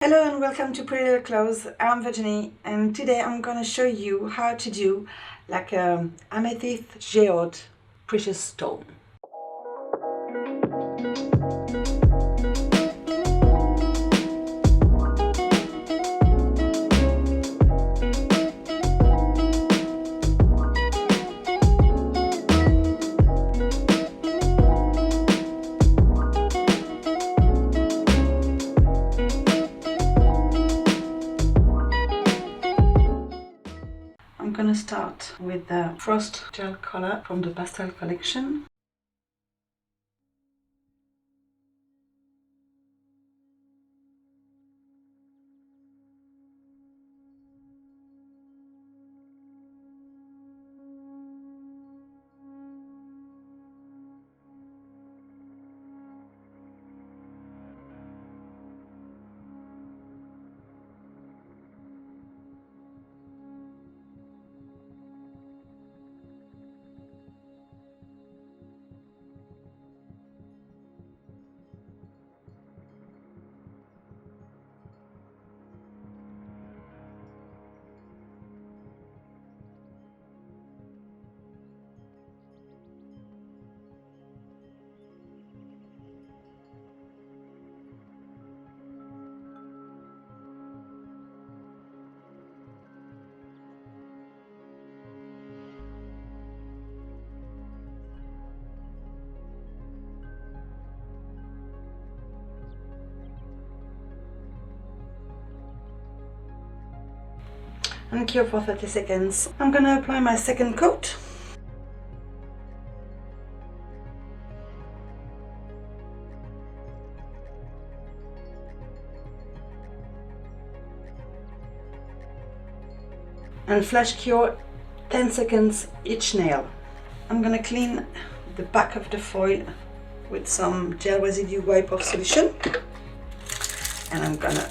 Hello and welcome to Pretty Little Clothes. I'm Virginie and today I'm gonna show you how to do like a amethyst geode precious stone. I'm gonna start with the Frost gel color from the pastel collection. And cure for 30 seconds. I'm gonna apply my second coat. And flash cure 10 seconds each nail. I'm gonna clean the back of the foil with some gel residue wipe off solution. And I'm gonna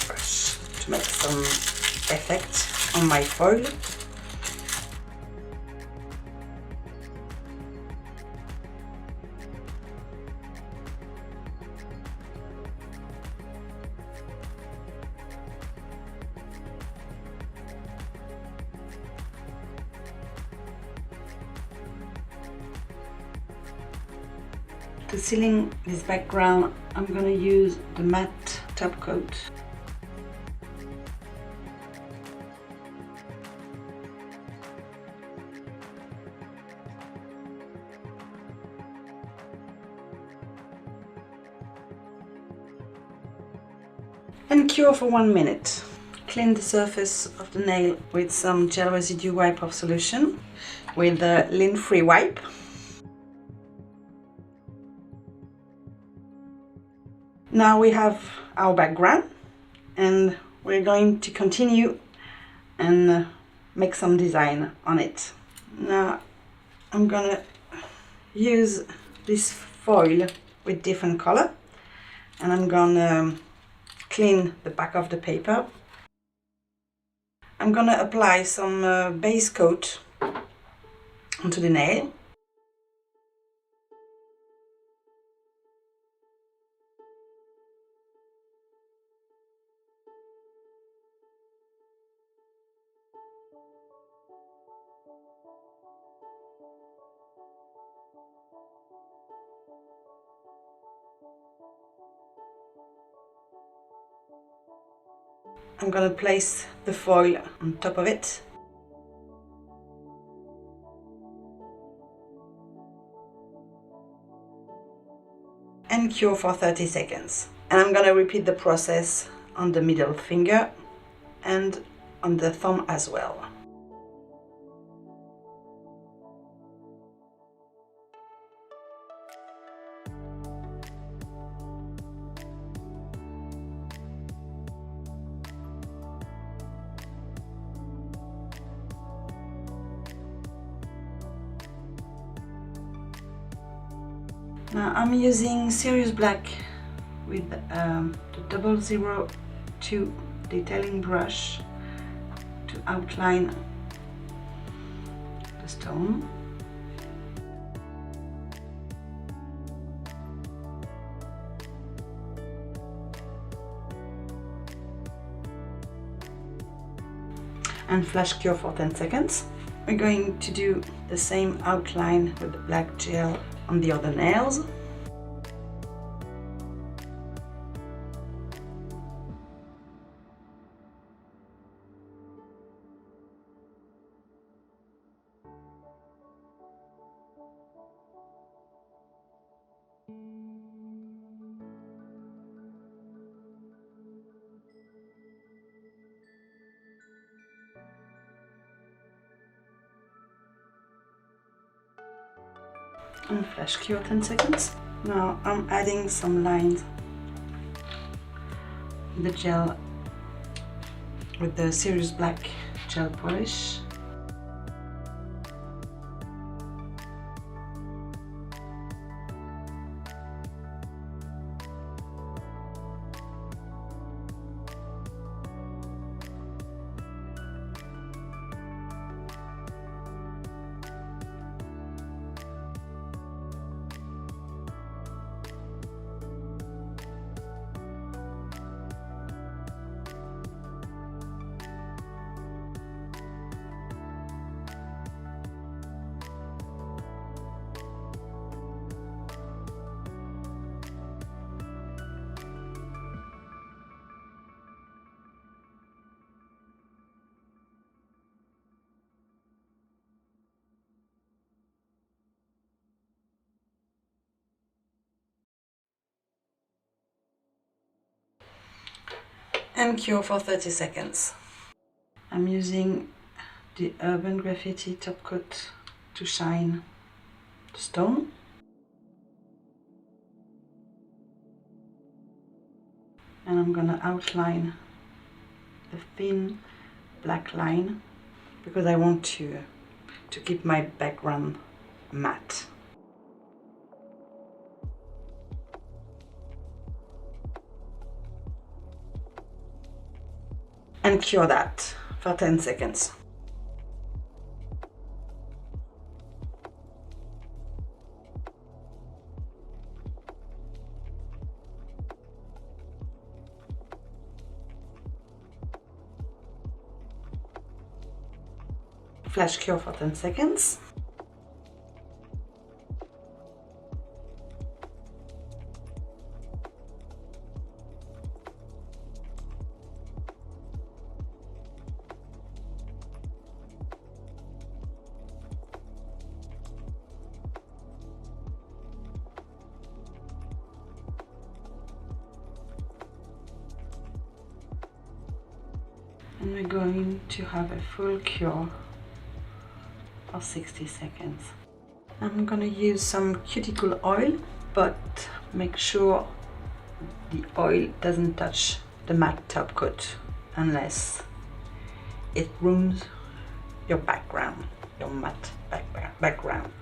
brush to make some effect on my foil. To sealing this background, I'm going to use the matte top coat. And cure for 1 minute. Clean the surface of the nail with some gel residue wipe off solution with a lint-free wipe. Now we have our background and we're going to continue and make some design on it. Now I'm gonna use this foil with different color and I'm gonna clean the back of the paper. I'm gonna apply some base coat onto the nail. I'm gonna place the foil on top of it. And cure for 30 seconds. And I'm gonna repeat the process on the middle finger and on the thumb as well. Now I'm using Serious Black with the 002 detailing brush to outline the stone. and flash cure for 10 seconds. We're going to do the same outline with the black gel on the other nails. And flash cure 10 seconds. Now I'm adding some lines with the gel, with the Serious Black gel polish. And cure for 30 seconds. I'm using the Urban Graffiti top coat to shine the stone. And I'm gonna outline the thin black line because I want to keep my background matte. And cure that for 10 seconds. Flash cure for 10 seconds. And we're going to have a full cure of 60 seconds. I'm gonna use some cuticle oil, but make sure the oil doesn't touch the matte top coat unless it ruins your background, your matte background.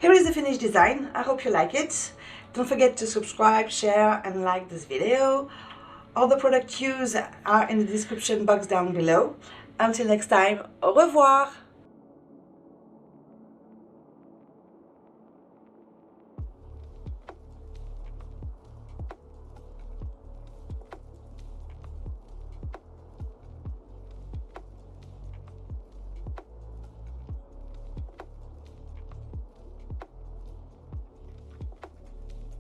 Here is the finished design. I hope you like it. Don't forget to subscribe, share and like this video. All the product used are in the description box down below. Until next time, au revoir!